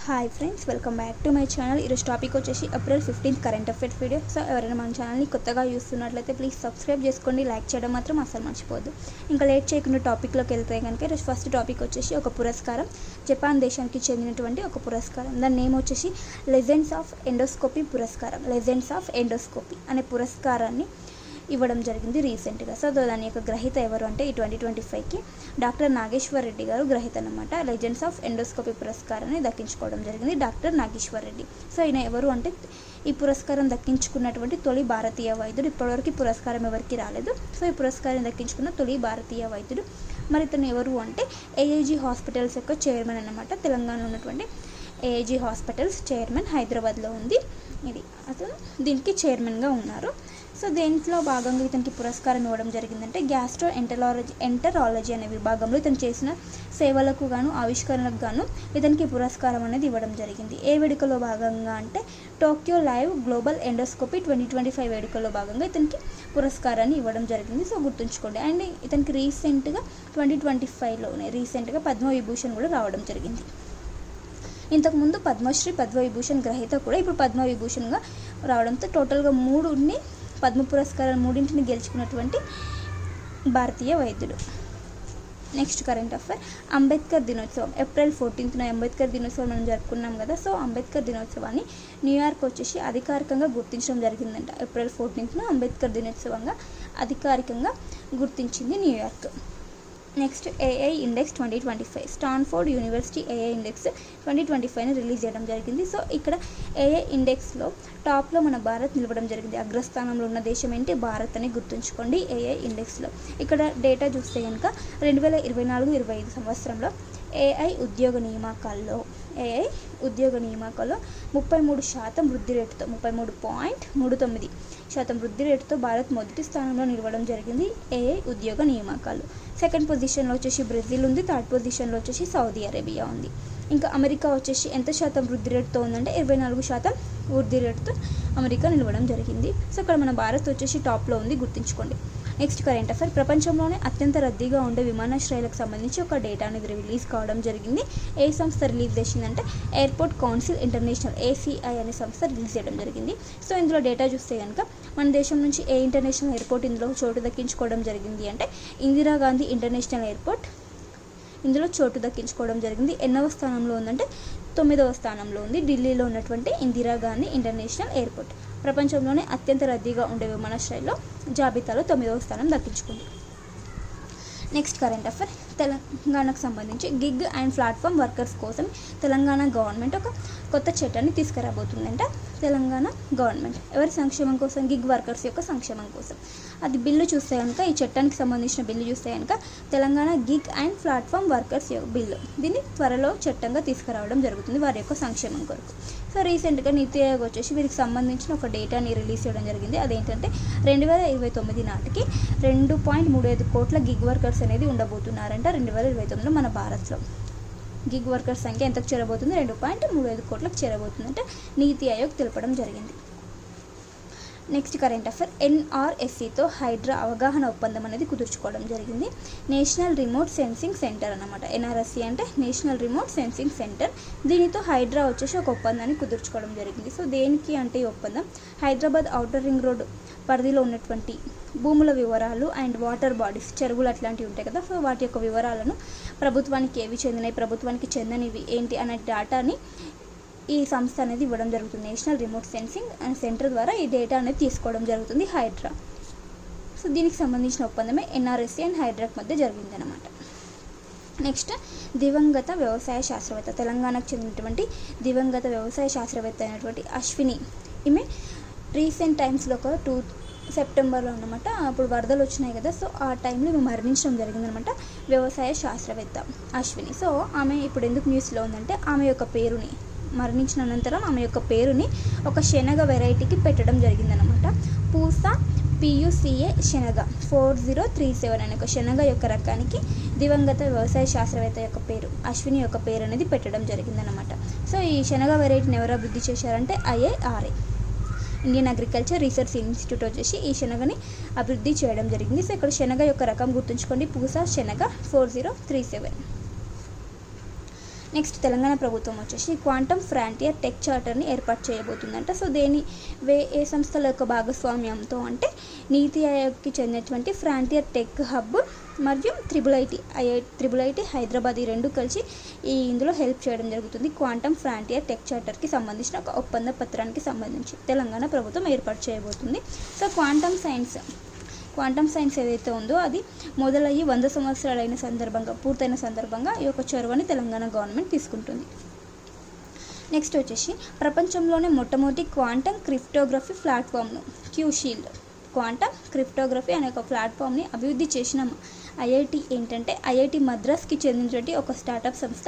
Hi friends, welcome back to my channel. ఈరోజు topic వచ్చేసి April 15 current affairs video. So ఎవరైనా మన ఛానల్ని కొత్తగా చూస్తున్నట్లయితే ప్లీజ్ సబ్స్క్రైబ్ చేసుకోండి, లైక్ చేయడం మాత్రం అసలు మర్చిపోద్దు. ఇంకా లేట్ చేయకుండా టాపిక్లోకి వెళ్తే కనుక ఈరోజు ఫస్ట్ టాపిక్ వచ్చేసి ఒక పురస్కారం, జపాన్ దేశానికి చెందినటువంటి ఒక పురస్కారం. దాని నేమ్ వచ్చేసి లెజెండ్స్ ఆఫ్ ఎండోస్కోపీ పురస్కారం. లెజెండ్స్ ఆఫ్ ఎండోస్కోపీ అనే పురస్కారాన్ని ఇవ్వడం జరిగింది రీసెంట్గా. సో దాని యొక్క గ్రహీత ఎవరు అంటే ఈ 2025కి డాక్టర్ నాగేశ్వర్ రెడ్డి గారు గ్రహీత అనమాట. లెజెండ్స్ ఆఫ్ ఎండోస్కోపీ పురస్కారాన్ని దక్కించుకోవడం జరిగింది డాక్టర్ నాగేశ్వర్ రెడ్డి. సో ఈయన ఎవరు అంటే ఈ పురస్కారం దక్కించుకున్నటువంటి తొలి భారతీయ వైద్యుడు. ఇప్పటివరకు ఈ పురస్కారం ఎవరికి రాలేదు. సో ఈ పురస్కారం దక్కించుకున్న తొలి భారతీయ వైద్యుడు. మరి ఇతను ఎవరు అంటే ఏఐజీ హాస్పిటల్స్ యొక్క చైర్మన్ అనమాట. తెలంగాణలో ఉన్నటువంటి ఏఐజీ హాస్పిటల్స్ చైర్మన్ హైదరాబాద్లో ఉంది. ఇది అతను దీనికి చైర్మన్గా ఉన్నారు. సో దేంట్లో భాగంగా ఇతనికి పురస్కారం ఇవ్వడం జరిగిందంటే గ్యాస్ట్రో ఎంటరాలజీ అనే విభాగంలో ఇతను చేసిన సేవలకు గాను ఆవిష్కరణలకు గాను ఇతనికి పురస్కారం అనేది ఇవ్వడం జరిగింది. ఏ వేడుకలో భాగంగా అంటే టోక్యో లైవ్ గ్లోబల్ ఎండోస్కోపీ 2025 వేడుకలో భాగంగా ఇతనికి పురస్కారాన్ని ఇవ్వడం జరిగింది. సో గుర్తుంచుకోండి. అండ్ ఇతనికి రీసెంట్గా 2025లోనే రీసెంట్గా పద్మవిభూషణ్ కూడా రావడం జరిగింది. ఇంతకుముందు పద్మశ్రీ, పద్మవిభూషణ్ గ్రహీత కూడా ఇప్పుడు పద్మవిభూషణ్గా రావడంతో టోటల్గా పద్మ పురస్కారాలు మూడింటిని గెలుచుకున్నటువంటి భారతీయ వైద్యుడు. నెక్స్ట్ కరెంట్ అఫైర్, అంబేద్కర్ దినోత్సవం. ఏప్రిల్ 14న అంబేద్కర్ దినోత్సవం మనం జరుపుకున్నాం కదా. సో అంబేద్కర్ దినోత్సవాన్ని న్యూయార్క్ వచ్చేసి అధికారికంగా గుర్తించడం జరిగిందంట. ఏప్రిల్ 14న అంబేద్కర్ దినోత్సవంగా అధికారికంగా గుర్తించింది New York. Next AI index 2025. Stanford university AI index 2025ని రిలీజ్ చేయడం జరిగింది. సో ఇక్కడ ఏఐ ఇండెక్స్లో టాప్లో మన భారత్ నిలవడం జరిగింది. అగ్రస్థానంలో ఉన్న దేశం ఏంటి? భారత్ అని గుర్తుంచుకోండి. ఏఐ ఇండెక్స్లో ఇక్కడ డేటా చూస్తే కనుక 2024-25 సంవత్సరంలో ఏఐ ఉద్యోగ నియామకాల్లో 33% వృద్ధి రేటుతో 33.39% వృద్ధి రేటుతో భారత్ మొదటి స్థానంలో నిలవడం జరిగింది. ఏఐ ఉద్యోగ నియామకాలు. సెకండ్ పొజిషన్లో వచ్చేసి బ్రెజిల్ ఉంది. థర్డ్ పొజిషన్లో వచ్చేసి సౌదీ అరేబియా ఉంది. ఇంకా అమెరికా వచ్చేసి ఎంత శాతం వృద్ధి రేటుతో ఉందంటే 24% వృద్ధి రేటుతో అమెరికా నిలవడం జరిగింది. సో ఇక్కడ మన భారత్ వచ్చేసి టాప్లో ఉంది, గుర్తుంచుకోండి. నెక్స్ట్ కరెంట్ అఫైర్, ప్రపంచంలోనే అత్యంత రద్దీగా ఉండే విమానాశ్రయాలకు సంబంధించి ఒక డేటా అనేది రిలీజ్ కావడం జరిగింది. ఏ సంస్థ రిలీజ్ చేసిందంటే ఎయిర్పోర్ట్ కౌన్సిల్ ఇంటర్నేషనల్, ఏసీఐ అనే సంస్థ రిలీజ్ చేయడం జరిగింది. సో ఇందులో డేటా చూస్తే కనుక మన దేశం నుంచి ఏ ఇంటర్నేషనల్ ఎయిర్పోర్ట్ ఇందులో చోటు దక్కించుకోవడం జరిగింది అంటే ఇందిరాగాంధీ ఇంటర్నేషనల్ ఎయిర్పోర్ట్ ఇందులో చోటు దక్కించుకోవడం జరిగింది. ఎన్నవ స్థానంలో ఉందంటే 9వ స్థానంలో ఉంది. ఢిల్లీలో ఉన్నటువంటి ఇందిరాగాంధీ ఇంటర్నేషనల్ ఎయిర్పోర్ట్ ప్రపంచంలోనే అత్యంత రద్దీగా ఉండే విమానాశ్రయాల్లో జాబితాలో 9వ స్థానం దక్కించుకుంది. నెక్స్ట్ కరెంట్ అఫైర్, తెలంగాణకు సంబంధించి గిగ్ అండ్ ప్లాట్ఫామ్ వర్కర్స్ కోసం తెలంగాణ గవర్నమెంట్ ఒక కొత్త చట్టాన్ని తీసుకురాబోతుందంట. తెలంగాణ గవర్నమెంట్ ఎవరి సంక్షేమం కోసం? గిగ్ వర్కర్స్ యొక్క సంక్షేమం కోసం. అది బిల్లు చూస్తే కనుక, ఈ చట్టానికి సంబంధించిన బిల్లు చూస్తే కనుక Telangana gig and platform workers bill, దీన్ని త్వరలో చట్టంగా తీసుకురావడం జరుగుతుంది వారి యొక్క సంక్షేమం కొరకు. సో రీసెంట్గా నీతి ఆయోగ్ వచ్చేసి వీరికి సంబంధించిన ఒక డేటాని రిలీజ్ చేయడం జరిగింది. అదేంటంటే 2029 నాటికి 2.35 కోట్ల గిగ్ వర్కర్స్ అనేది ఉండబోతున్నారంట. 2029లో మన భారత్లో గిగ్ వర్కర్స్ సంఖ్య ఎంతకు చేరబోతుంది? 2.35 కోట్లకు చేరబోతుందంటే నీతి ఆయోగ్ తెలపడం జరిగింది. నెక్స్ట్ కరెంట్ అఫైర్, ఎన్ఆర్ఎస్సితో హైడ్రా అవగాహన ఒప్పందం అనేది కుదుర్చుకోవడం జరిగింది. నేషనల్ రిమోట్ సెన్సింగ్ సెంటర్ అన్నమాట. ఎన్ఆర్ఎస్సి అంటే నేషనల్ రిమోట్ సెన్సింగ్ సెంటర్. దీనితో హైడ్రా వచ్చేసి ఒక ఒప్పందాన్ని కుదుర్చుకోవడం జరిగింది. సో దేనికి అంటే ఈ ఒప్పందం హైదరాబాద్ ఔటర్ రింగ్ రోడ్ పరిధిలో ఉన్నటువంటి భూముల వివరాలు అండ్ వాటర్ బాడీస్, చెరువులు అట్లాంటివి ఉంటాయి కదా. సో వాటి యొక్క వివరాలను ప్రభుత్వానికి ఏవి చెందినవి, ప్రభుత్వానికి చెందనివి ఏంటి అనే డేటాని ఈ సంస్థ అనేది ఇవ్వడం జరుగుతుంది. నేషనల్ రిమోట్ సెన్సింగ్ సెంటర్ ద్వారా ఈ డేటా అనేది తీసుకోవడం జరుగుతుంది హైడ్రా. సో దీనికి సంబంధించిన ఒప్పందమే ఎన్ఆర్ఎస్సి అండ్ హైడ్రాక్ మధ్య జరిగిందనమాట. నెక్స్ట్, దివంగత వ్యవసాయ శాస్త్రవేత్త, తెలంగాణకు చెందినటువంటి దివంగత వ్యవసాయ శాస్త్రవేత్త అయినటువంటి అశ్విని. ఈమె రీసెంట్ టైమ్స్లో ఒక సెప్టెంబర్లో అన్నమాట, అప్పుడు వరదలు వచ్చినాయి కదా. సో ఆ టైంలో ఈమె మరణించడం జరిగిందనమాట. వ్యవసాయ శాస్త్రవేత్త అశ్విని. సో ఆమె ఇప్పుడు ఎందుకు న్యూస్లో ఉందంటే ఆమె యొక్క పేరుని మరణించిన అనంతరం ఆమె యొక్క పేరుని ఒక శనగ వెరైటీకి పెట్టడం జరిగిందనమాట. పూసా PUCA శనగ 4037 అనే ఒక శనగ యొక్క రకానికి దివంగత వ్యవసాయ శాస్త్రవేత్త యొక్క పేరు, అశ్విని యొక్క పేరు అనేది పెట్టడం జరిగిందనమాట. సో ఈ శనగ వెరైటీని ఎవరు అభివృద్ధి చేశారంటే IARA, Indian agriculture research institute వచ్చేసి ఈ శనగని అభివృద్ధి చేయడం జరిగింది. సో ఇక్కడ శనగ యొక్క రకం గుర్తుంచుకోండి, పూసా శనగ 4037. నెక్స్ట్ తెలంగాణ ప్రభుత్వం వచ్చేసి క్వాంటమ్ ఫ్రాంటియర్ టెక్ చార్టర్ని ఏర్పాటు చేయబోతుందంట. సో ఏ సంస్థల యొక్క భాగస్వామ్యంతో అంటే నీతి ఆయోగ్కి చెందినటువంటి ఫ్రాంటియర్ టెక్ హబ్ మరియు త్రిబుల్ ఐటీ హైదరాబాద్ ఈ రెండు కలిసి ఇందులో హెల్ప్ చేయడం జరుగుతుంది. క్వాంటమ్ ఫ్రాంటియర్ టెక్ చార్టర్కి సంబంధించిన ఒక ఒప్పంద పత్రానికి సంబంధించి తెలంగాణ ప్రభుత్వం ఏర్పాటు చేయబోతుంది. సో క్వాంటమ్ సైన్స్ ఏదైతే ఉందో అది మొదలయ్యి 100 సంవత్సరాలు పూర్తయిన సందర్భంగా ఈ యొక్క చొరవని తెలంగాణ గవర్నమెంట్ తీసుకుంటుంది. నెక్స్ట్ వచ్చేసి ప్రపంచంలోనే మొట్టమొదటి క్వాంటమ్ క్రిప్టోగ్రఫీ ప్లాట్ఫామ్ను క్యూషీల్డ్ క్వాంటమ్ క్రిప్టోగ్రఫీ అనే ఒక ప్లాట్ఫామ్ని అభివృద్ధి చేసిన ఐఐటి ఏంటంటే ఐఐటి మద్రాస్కి చెందినటువంటి ఒక స్టార్టప్ సంస్థ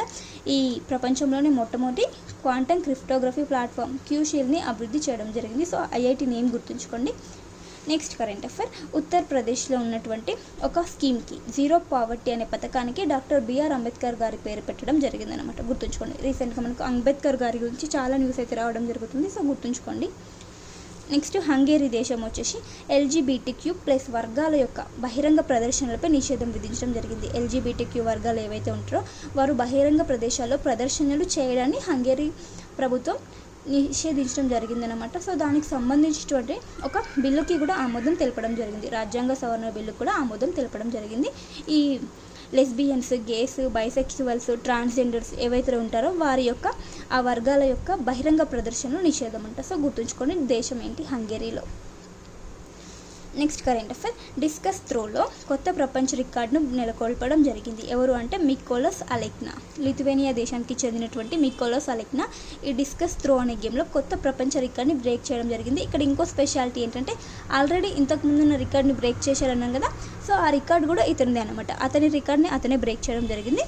ఈ ప్రపంచంలోనే మొట్టమొదటి క్వాంటమ్ క్రిప్టోగ్రఫీ ప్లాట్ఫామ్ క్యూషీల్డ్ని అభివృద్ధి చేయడం జరిగింది. సో ఐఐటి నేమ్ గుర్తుంచుకోండి. నెక్స్ట్ కరెంట్ అఫైర్, ఉత్తరప్రదేశ్లో ఉన్నటువంటి ఒక స్కీమ్కి జీరో పావర్టీ అనే పథకానికి డాక్టర్ బిఆర్ అంబేద్కర్ గారి పేరు పెట్టడం జరిగిందనమాట. గుర్తుంచుకోండి. రీసెంట్గా మనకు అంబేద్కర్ గారి గురించి చాలా న్యూస్ అయితే రావడం జరుగుతుంది. సో గుర్తుంచుకోండి. నెక్స్ట్ హంగేరీ దేశం వచ్చేసి LGBTQ+ వర్గాల యొక్క బహిరంగ ప్రదర్శనలపై నిషేధం విధించడం జరిగింది. LGBTQ వర్గాలు ఏవైతే ఉంటారో వారు బహిరంగ ప్రదేశాల్లో ప్రదర్శనలు చేయడాన్ని హంగేరీ ప్రభుత్వం నిషేధించడం జరిగిందనమాట. సో దానికి సంబంధించినటువంటి ఒక బిల్లుకి కూడా ఆమోదం తెలపడం జరిగింది. రాజ్యాంగ సవరణ బిల్లు కూడా ఆమోదం తెలపడం జరిగింది. ఈ లెస్బియన్స్, గేస్, బైసెక్సువల్స్, ట్రాన్స్జెండర్స్ ఏవైతే ఉంటారో వారి యొక్క ఆ వర్గాల యొక్క బహిరంగ ప్రదర్శనలు నిషేధం అంట. సో గుర్తుంచుకోండి. దేశం ఏంటి? హంగేరీలో. నెక్స్ట్ కరెంట్ అఫైర్, డిస్కస్ త్రోలో కొత్త ప్రపంచ రికార్డును నెలకొల్పడం జరిగింది. ఎవరు అంటే మికోలస్ అలెక్నా. లిథువేనియా దేశానికి చెందినటువంటి మికోలస్ అలెక్నా ఈ డిస్కస్ త్రో అనే గేమ్లో కొత్త ప్రపంచ రికార్డ్ని బ్రేక్ చేయడం జరిగింది. ఇక్కడ ఇంకో స్పెషాలిటీ ఏంటంటే ఆల్రెడీ ఇంతకుముందు ఉన్న రికార్డ్ని బ్రేక్ చేశారన్నాం కదా. సో ఆ రికార్డు కూడా ఇతనిదే అనమాట. అతని రికార్డ్ని అతనే బ్రేక్ చేయడం జరిగింది.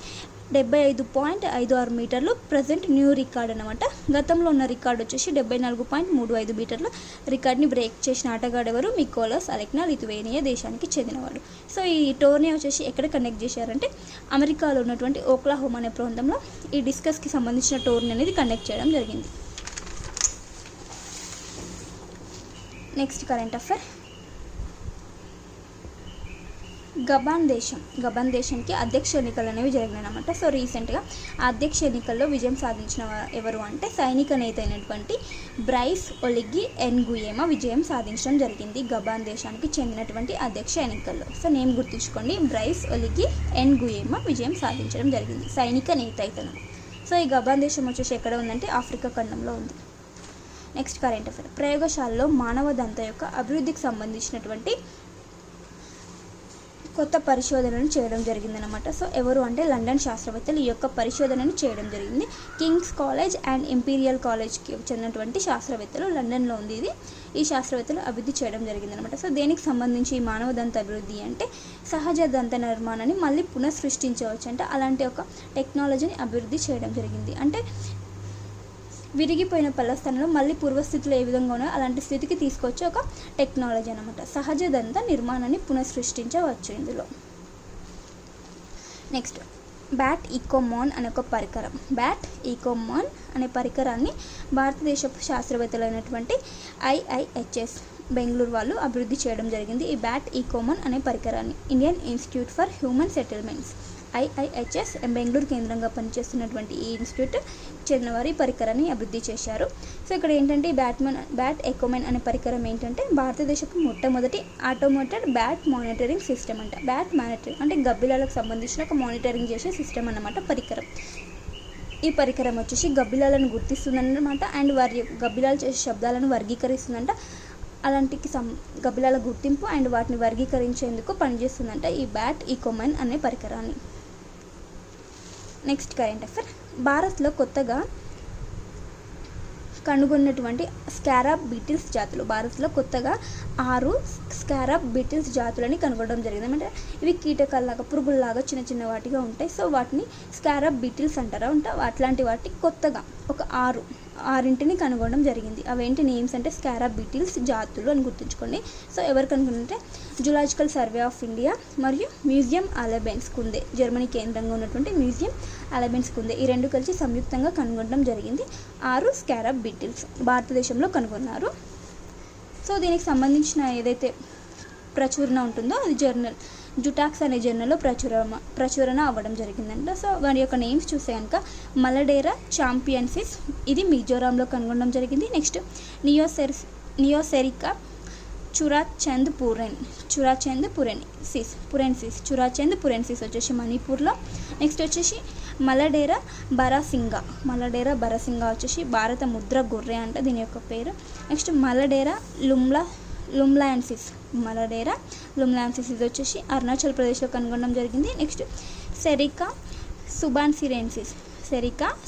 75.56 మీటర్లు ప్రజెంట్ న్యూ రికార్డ్ అనమాట. గతంలో ఉన్న రికార్డు వచ్చేసి 74.35 మీటర్ల రికార్డ్ని బ్రేక్ చేసిన ఆటగాడు ఎవరు? మికోలస్ అలెక్నా, లిథువేనియా దేశానికి చెందినవాడు. సో ఈ టోర్నీ వచ్చేసి ఎక్కడ కండక్ట్ చేశారంటే అమెరికాలో ఉన్నటువంటి ఓక్లాహోమా అనే ప్రాంతంలో ఈ డిస్కస్కి సంబంధించిన టోర్నీ అనేది కండక్ట్ చేయడం జరిగింది. నెక్స్ట్ కరెంట్ అఫైర్, గబాన్ దేశానికి అధ్యక్ష ఎన్నికలు అనేవి జరిగినాయి అన్నమాట. సో రీసెంట్గా ఆ అధ్యక్ష ఎన్నికల్లో విజయం సాధించిన ఎవరు అంటే సైనిక నేత అయినటువంటి బ్రైస్ ఒలిగి ఎన్గుయేమా విజయం సాధించడం జరిగింది గబాన్ దేశానికి చెందినటువంటి అధ్యక్ష ఎన్నికల్లో. సో నేమ్ గుర్తుంచుకోండి. బ్రైస్ ఒలిగి ఎన్గుయేమా విజయం సాధించడం జరిగింది. సైనిక నేత ఇతను. సో ఈ గబాన్ దేశం వచ్చేసి ఎక్కడ ఉందంటే ఆఫ్రికా ఖండంలో ఉంది. నెక్స్ట్ కరెంట్ అఫైర్, ప్రయోగశాలలో మానవ దంత యొక్క అభివృద్ధికి సంబంధించినటువంటి కొత్త పరిశోధనను చేయడం జరిగిందనమాట. సో ఎవరు అంటే లండన్ శాస్త్రవేత్తలు ఈ యొక్క పరిశోధనను చేయడం జరిగింది. కింగ్స్ కాలేజ్ అండ్ ఇంపీరియల్ కాలేజ్కి చెందినటువంటి శాస్త్రవేత్తలు, లండన్లో ఉంది ఇది. ఈ శాస్త్రవేత్తలు అభివృద్ధి చేయడం జరిగిందనమాట. సో దేనికి సంబంధించి ఈ మానవ దంత అభివృద్ధి అంటే సహజ దంత నిర్మాణాన్ని మళ్ళీ పునఃసృష్టించవచ్చు అంటే అలాంటి ఒక టెక్నాలజీని అభివృద్ధి చేయడం జరిగింది. అంటే విరిగిపోయిన పళ్ళ స్థానంలో మళ్ళీ పూర్వస్థితిలో ఏ విధంగా ఉన్నాయో అలాంటి స్థితికి తీసుకొచ్చే ఒక టెక్నాలజీ అనమాట. సహజ దంత నిర్మాణాన్ని పునఃసృష్టించవచ్చు ఇందులో. నెక్స్ట్ బ్యాట్ ఈకోమాన్ అనే ఒక పరికరం. బ్యాట్ ఈకోమాన్ అనే పరికరాన్ని భారతదేశ శాస్త్రవేత్తలైనటువంటి IIHS బెంగళూరు వాళ్ళు అభివృద్ధి చేయడం జరిగింది. ఈ బ్యాట్ ఈకోమాన్ అనే పరికరాన్ని Indian institute for human settlements IIHS Bengaluru కేంద్రంగా పనిచేస్తున్నటువంటి ఈ ఇన్స్టిట్యూట్ చెందినవారు ఈ పరికరాన్ని అభివృద్ధి చేశారు. సో ఇక్కడ ఏంటంటే బ్యాట్ ఎకోమెన్ అనే పరికరం ఏంటంటే భారతదేశపు మొట్టమొదటి ఆటోమేటెడ్ బ్యాట్ మానిటరింగ్ సిస్టమ్ అంట. బ్యాట్ మానిటరింగ్ అంటే గబ్బిలాలకు సంబంధించిన ఒక మానిటరింగ్ చేసే సిస్టమ్ అన్నమాట పరికరం. ఈ పరికరం వచ్చేసి గబ్బిలాలను గుర్తిస్తుందన్నమాట అండ్ వారి గబ్బిలాలు చేసే శబ్దాలను వర్గీకరిస్తుందంట. అలాంటి గబ్బిలాల గుర్తింపు అండ్ వాటిని వర్గీకరించేందుకు పనిచేస్తుందంట ఈ బ్యాట్ ఈకోమెన్ అనే పరికరాన్ని. నెక్స్ట్ కరెంట్ అఫైర్, భారత్లో కొత్తగా కనుగొన్నటువంటి స్కారబ్ బీటిల్స్ జాతులు. భారత్లో కొత్తగా 6 స్కారబ్ బీటిల్స్ జాతులని కనుగొనడం జరిగింది. అంటే ఇవి కీటకాల్లాగా పురుగుల్లాగా చిన్న చిన్న వాటిగా ఉంటాయి. సో వాటిని స్కారబ్ బీటిల్స్ అంటారా అట్లాంటి వాటి కొత్తగా ఒక 6 కనుగొనడం జరిగింది. అవేంటి నేమ్స్ అంటే స్కారబ్ బీటిల్స్ జాతులు అని గుర్తుంచుకోండి. సో ఎవరు కనుగొనంటే జులాజికల్ సర్వే ఆఫ్ ఇండియా మరియు మ్యూజియం అలబెన్స్ కుందే, జర్మనీ కేంద్రంగా ఉన్నటువంటి మ్యూజియం అలబెన్స్ కుందే ఈ రెండు కలిసి సంయుక్తంగా కనుగొనడం జరిగింది. 6 స్కారబ్ బీటిల్స్ భారతదేశంలో కనుగొన్నారు. సో దీనికి సంబంధించిన ఏదైతే ప్రచురణ ఉంటుందో అది జుటాక్స్ అనే జర్నల్లో ప్రచురణ అవ్వడం జరిగిందంట. సో వారి యొక్క నేమ్స్ చూస్తే కనుక మలడేరా ఛాంపియన్సిస్, ఇది మిజోరాంలో కనుగొనడం జరిగింది. నెక్స్ట్ నియోసెరికా చురాచంద్ పురెన్సిస్ వచ్చేసి మణిపూర్లో. నెక్స్ట్ వచ్చేసి మలడేరా బరాసింగా వచ్చేసి భారత ముద్ర గొర్రె అంట దీని యొక్క పేరు. నెక్స్ట్ మలడేరా లుమ్లాన్సిస్ ఇది వచ్చేసి అరుణాచల్ ప్రదేశ్లో కనుగొనడం జరిగింది. నెక్స్ట్ సెరికా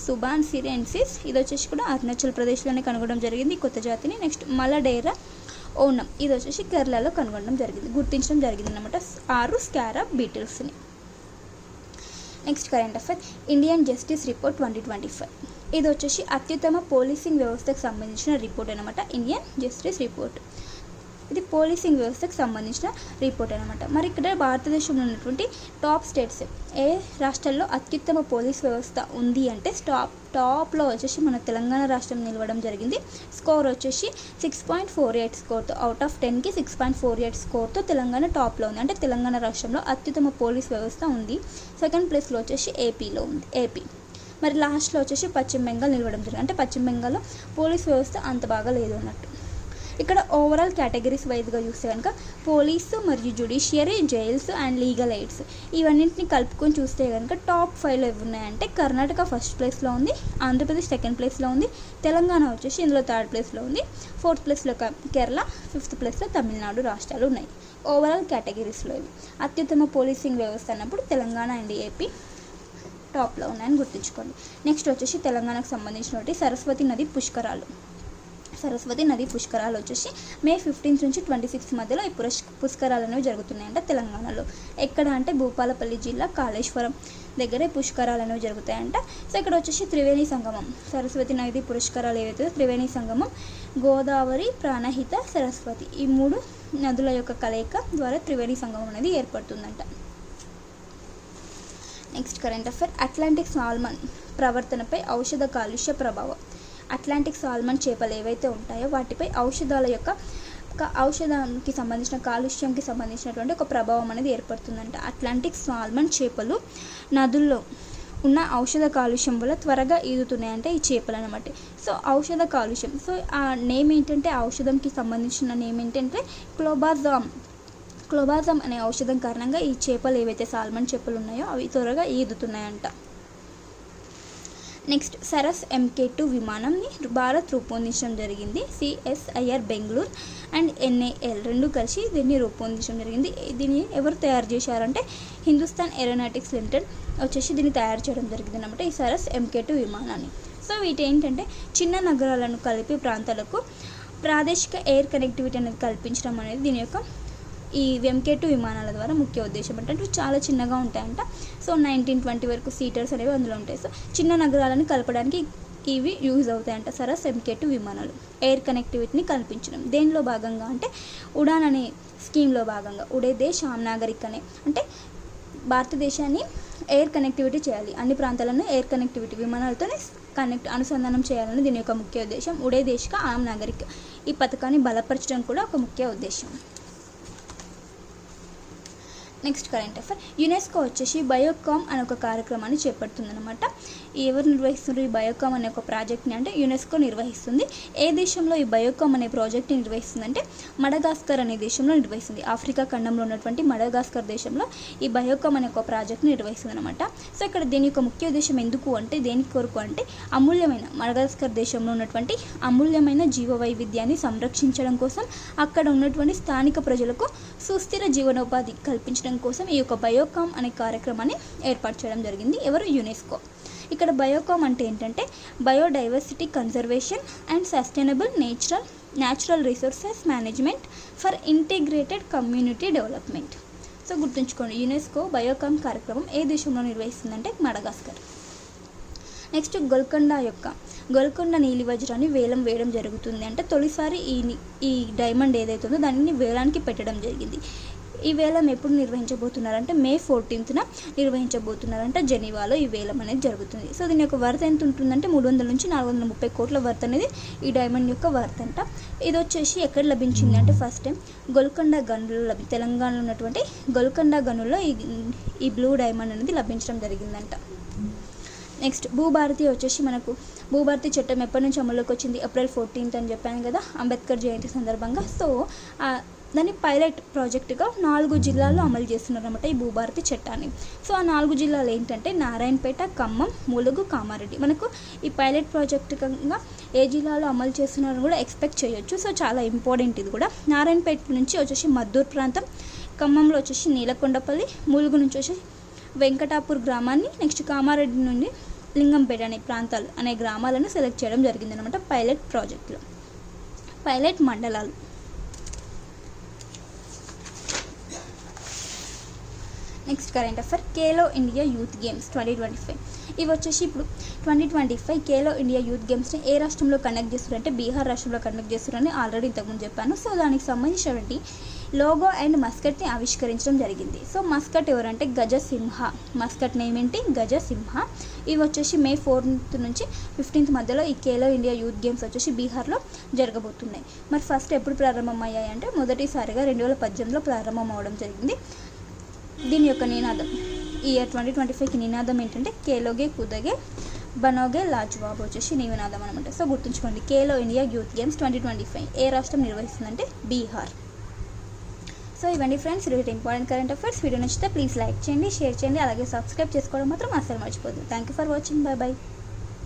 సుబాన్సిరెన్సిస్ ఇది వచ్చేసి కూడా అరుణాచల్ ప్రదేశ్లోనే కనుగొనడం జరిగింది కొత్త జాతిని. నెక్స్ట్ మలడేరా ఓనం ఇది వచ్చేసి కేరళలో గుర్తించడం జరిగింది అన్నమాట 6 స్కారబ్ బీటిల్స్ని. Next current affair Indian justice report 2025 ఇది వచ్చేసి అత్యుత్తమ పోలీసింగ్ వ్యవస్థకు సంబంధించిన రిపోర్ట్ అనమాట. ఇండియన్ జస్టిస్ రిపోర్ట్ ఇది పోలీసింగ్ వ్యవస్థకు సంబంధించిన రిపోర్ట్ అనమాట. మరి ఇక్కడ భారతదేశంలో ఉన్నటువంటి టాప్ స్టేట్స్ ఏ రాష్ట్రాల్లో అత్యుత్తమ పోలీస్ వ్యవస్థ ఉంది అంటే టాప్లో వచ్చేసి మన తెలంగాణ రాష్ట్రం నిలవడం జరిగింది. స్కోర్ వచ్చేసి 6.48 స్కోర్తో, అవుట్ ఆఫ్ 10కి 6.48 స్కోర్తో తెలంగాణ టాప్లో ఉంది. అంటే తెలంగాణ రాష్ట్రంలో అత్యుత్తమ పోలీస్ వ్యవస్థ ఉంది. సెకండ్ ప్లేస్లో వచ్చేసి ఏపీ. మరి లాస్ట్లో వచ్చేసి పశ్చిమ బెంగాల్ నిలవడం జరిగింది. అంటే పశ్చిమ బెంగాల్లో పోలీస్ వ్యవస్థ అంత బాగా లేదు అన్నట్టు. ఇక్కడ ఓవరాల్ కేటగిరీస్ వైజ్గా చూస్తే కనుక పోలీసు మరియు judiciary, jails and legal aids ఇవన్నింటిని కలుపుకొని చూస్తే కనుక టాప్ 5లో ఉన్నాయంటే కర్ణాటక ఫస్ట్ ప్లేస్లో ఉంది, ఆంధ్రప్రదేశ్ సెకండ్ ప్లేస్లో ఉంది, తెలంగాణ వచ్చేసి ఇందులో థర్డ్ ప్లేస్లో ఉంది, ఫోర్త్ ప్లేస్లో కేరళ, ఫిఫ్త్ ప్లేస్లో తమిళనాడు రాష్ట్రాలు ఉన్నాయి. ఓవరాల్ కేటగిరీస్లో ఇవి అత్యుత్తమ పోలీసింగ్ వ్యవస్థ అన్నప్పుడు తెలంగాణ అండ్ ఏపీ టాప్లో ఉన్నాయని గుర్తుంచుకోండి. నెక్స్ట్ వచ్చేసి తెలంగాణకు సంబంధించినటువంటి సరస్వతి నది పుష్కరాలు వచ్చేసి మే 15 నుంచి 26 మధ్యలో ఈ పుష్కరాలు అనేవి జరుగుతున్నాయంట తెలంగాణలో. ఎక్కడ అంటే భూపాలపల్లి జిల్లా కాళేశ్వరం దగ్గర పుష్కరాలు అనేవి జరుగుతాయంట. సో ఇక్కడ వచ్చేసి త్రివేణి సంగమం, సరస్వతి నది పుష్కరాలు ఏవైతే త్రివేణి సంగమం, గోదావరి, ప్రాణహిత, సరస్వతి ఈ 3 నదుల యొక్క కలయిక ద్వారా త్రివేణి సంగమం అనేది ఏర్పడుతుందంట. Next current affair Atlantic salmon ప్రవర్తనపై ఔషధ కాలుష్య ప్రభావం. అట్లాంటిక్ సాల్మన్ చేపలు ఏవైతే ఉంటాయో వాటిపై ఔషధానికి సంబంధించిన కాలుష్యంకి సంబంధించినటువంటి ఒక ప్రభావం అనేది ఏర్పడుతుందంట. అట్లాంటిక్ సాల్మన్ చేపలు నదుల్లో ఉన్న ఔషధ కాలుష్యం వల్ల త్వరగా ఈదుతున్నాయంటే ఈ చేపలు అనమాట. సో ఔషధ కాలుష్యం, సో ఆ నేమ్ ఏంటంటే ఔషధంకి సంబంధించిన నేమ్ ఏంటంటే క్లోబాజమ్ అనే ఔషధం కారణంగా ఈ చేపలు ఏవైతే సాల్మన్ చేపలు ఉన్నాయో అవి త్వరగా ఈదుతున్నాయంట. నెక్స్ట్ సరస్ MK2 విమానంని భారత్ రూపొందించడం జరిగింది. CSIR బెంగళూరు అండ్ NAL రెండు కలిసి దీన్ని రూపొందించడం జరిగింది. దీన్ని ఎవరు తయారు చేశారంటే హిందుస్థాన్ ఏరోనాటిక్స్ లిమిటెడ్ వచ్చేసి దీన్ని తయారు చేయడం జరిగింది అన్నమాట ఈ సరస్ MK2 విమానాన్ని. సో వీటి ఏంటంటే చిన్న నగరాలను కలిపి ప్రాంతాలకు ప్రాదేశిక ఎయిర్ కనెక్టివిటీ అనేది కల్పించడం అనేది దీని యొక్క ఈ MK2 విమానాల ద్వారా ముఖ్య ఉద్దేశం అంటే చాలా చిన్నగా ఉంటాయంట. సో 19-20 వరకు సీటర్స్ అనేవి అందులో ఉంటాయి. సో చిన్న నగరాలను కలపడానికి ఇవి యూజ్ అవుతాయంట సరస్ MK2 విమానాలు. ఎయిర్ కనెక్టివిటీని కల్పించడం దేనిలో భాగంగా అంటే ఉడాన్ అనే స్కీమ్లో భాగంగా ఉడే దేశ్ ఆమ్ నాగరిక్ అనే అంటే భారతదేశాన్ని ఎయిర్ కనెక్టివిటీ చేయాలి, అన్ని ప్రాంతాలను ఎయిర్ కనెక్టివిటీ విమానాలతోనే అనుసంధానం చేయాలని దీని యొక్క ముఖ్య ఉద్దేశం. ఉడే దేశ్ కా ఆమ్ నాగరిక్ ఈ పథకాన్ని బలపరచడం కూడా ఒక ముఖ్య ఉద్దేశం. నెక్స్ట్ కరెంట్ అఫైర్ యునెస్కో వచ్చేసి బయోకామ్ అనే ఒక కార్యక్రమాన్ని చేపడుతుందన్నమాట. ఎవరు నిర్వహిస్తున్నారు ఈ బయోకామ్ అనే ఒక ప్రాజెక్ట్ని అంటే యునెస్కో నిర్వహిస్తుంది. ఏ దేశంలో ఈ బయోకామ్ అనే ప్రాజెక్ట్ని నిర్వహిస్తుందంటే మడగాస్కర్ అనే దేశంలో నిర్వహిస్తుంది. ఆఫ్రికా ఖండంలో ఉన్నటువంటి మడగాస్కర్ దేశంలో ఈ బయోకామ్ అనే ఒక ప్రాజెక్ట్ని నిర్వహిస్తుంది అనమాట. సో ఇక్కడ దీని యొక్క ముఖ్య ఉద్దేశం ఎందుకు అంటే దేనికి కొరకు అంటే అమూల్యమైన మడగాస్కర్ దేశంలో ఉన్నటువంటి అమూల్యమైన జీవ వైవిధ్యాన్ని సంరక్షించడం కోసం అక్కడ ఉన్నటువంటి స్థానిక ప్రజలకు సుస్థిర జీవనోపాధి కల్పించడం కోసం ఈ యొక్క బయోకామ్ అనే కార్యక్రమాన్ని ఏర్పాటు చేయడం జరిగింది. ఎవరు యునెస్కో. ఇక్కడ బయోకామ్ అంటే ఏంటంటే biodiversity conservation and sustainable natural resources management for integrated community development. So గుర్తుంచుకోండి యునెస్కో బయోకామ్ కార్యక్రమం ఏ దేశంలో నిర్వహిస్తుందంటే మడగాస్కర్. నెక్స్ట్ గోల్కొండ నీలి వజ్రాన్ని వేలం వేయడం జరుగుతుంది అంటే తొలిసారి ఈ డైమండ్ ఏదైతే ఉందో దానిని వేలానికి పెట్టడం జరిగింది. ఈ వేలం ఎప్పుడు నిర్వహించబోతున్నారంటే మే 14న నిర్వహించబోతున్నారంట జెనీవాలో ఈ వేలం అనేది జరుగుతుంది. సో దీని యొక్క వర్త్ ఎంత ఉంటుందంటే 300 నుంచి 430 కోట్ల వర్త్ అనేది ఈ డైమండ్ యొక్క వర్త్ అంట. ఇది వచ్చేసి ఎక్కడ లభించింది అంటే ఫస్ట్ టైం గోల్కొండ గనుల్లో తెలంగాణలో ఉన్నటువంటి గోల్కొండ గనుల్లో ఈ బ్లూ డైమండ్ అనేది లభించడం జరిగిందంట. నెక్స్ట్ భూభారతి వచ్చేసి మనకు భూభారతి చట్టం ఎప్పటి నుంచి అమల్లోకి వచ్చింది? ఏప్రిల్ 14 అని చెప్పాను కదా, అంబేద్కర్ జయంతి సందర్భంగా. సో దాన్ని పైలట్ ప్రాజెక్టుగా 4 జిల్లాల్లో అమలు చేస్తున్నారు అన్నమాట ఈ భూభారతి చట్టాన్ని. సో ఆ 4 జిల్లాలు ఏంటంటే నారాయణపేట, ఖమ్మం, ములుగు, కామారెడ్డి. మనకు ఈ పైలట్ ప్రాజెక్టుగా ఏ జిల్లాలో అమలు చేస్తున్నారని కూడా ఎక్స్పెక్ట్ చేయొచ్చు. సో చాలా ఇంపార్టెంట్ ఇది కూడా. నారాయణపేట నుంచి వచ్చేసి మద్దూర్ ప్రాంతం, ఖమ్మంలో వచ్చేసి నీలకొండపల్లి, ములుగు నుంచి వచ్చేసి వెంకటాపూర్ గ్రామాన్ని, నెక్స్ట్ కామారెడ్డి నుండి లింగంపేట అనే గ్రామాలను సెలెక్ట్ చేయడం జరిగిందనమాట పైలట్ ప్రాజెక్టులో. పైలట్ మండలాలు. Next current affair Khelo India youth games 2025. ఇవి వచ్చేసి ఇప్పుడు 2025 ఖేలో ఇండియా యూత్ గేమ్స్ని ఏ రాష్ట్రంలో కండక్ట్ చేస్తున్నారంటే బీహార్ రాష్ట్రంలో కండక్ట్ చేస్తున్నారని ఆల్రెడీ ఇంతకుముందు చెప్పాను. సో దానికి సంబంధించినటువంటి లోగో అండ్ మస్కట్ని ఆవిష్కరించడం జరిగింది. సో మస్కట్ ఎవరంటే గజసింహ. మస్కట్ నేమ్ ఏంటి? గజసింహ. ఇవి వచ్చేసి మే 4th నుంచి 15th మధ్యలో ఈ ఖేలో ఇండియా యూత్ గేమ్స్ వచ్చేసి బీహార్లో జరగబోతున్నాయి. మరి ఫస్ట్ ఎప్పుడు ప్రారంభమయ్యాయి అంటే మొదటిసారిగా 2018లో ప్రారంభం అవడం జరిగింది. దీని యొక్క నినాదం ఈ ఇయర్ 2025కి నినాదం ఏంటంటే ఖేలోగే కూదగే బనోగే లాజవాబ్ వచ్చేసి నినాదం అనమాట. సో గుర్తుంచుకోండి, ఖేలో ఇండియా యూత్ గేమ్స్ 2025 ఏ రాష్ట్రం నిర్వహిస్తుందంటే బీహార్. సో ఇవన్నీ ఫ్రెండ్స్ ఈరోజు ఇంపార్టెంట్ కరెంట్ అఫైర్స్. వీడియో నచ్చితే ప్లీజ్ లైక్ చేయండి, షేర్ చేయండి, అలాగే సబ్స్క్రైబ్ చేసుకోవడం మాత్రం అస్సలు మర్చిపోద్దు. Thank you for watching. Bye bye.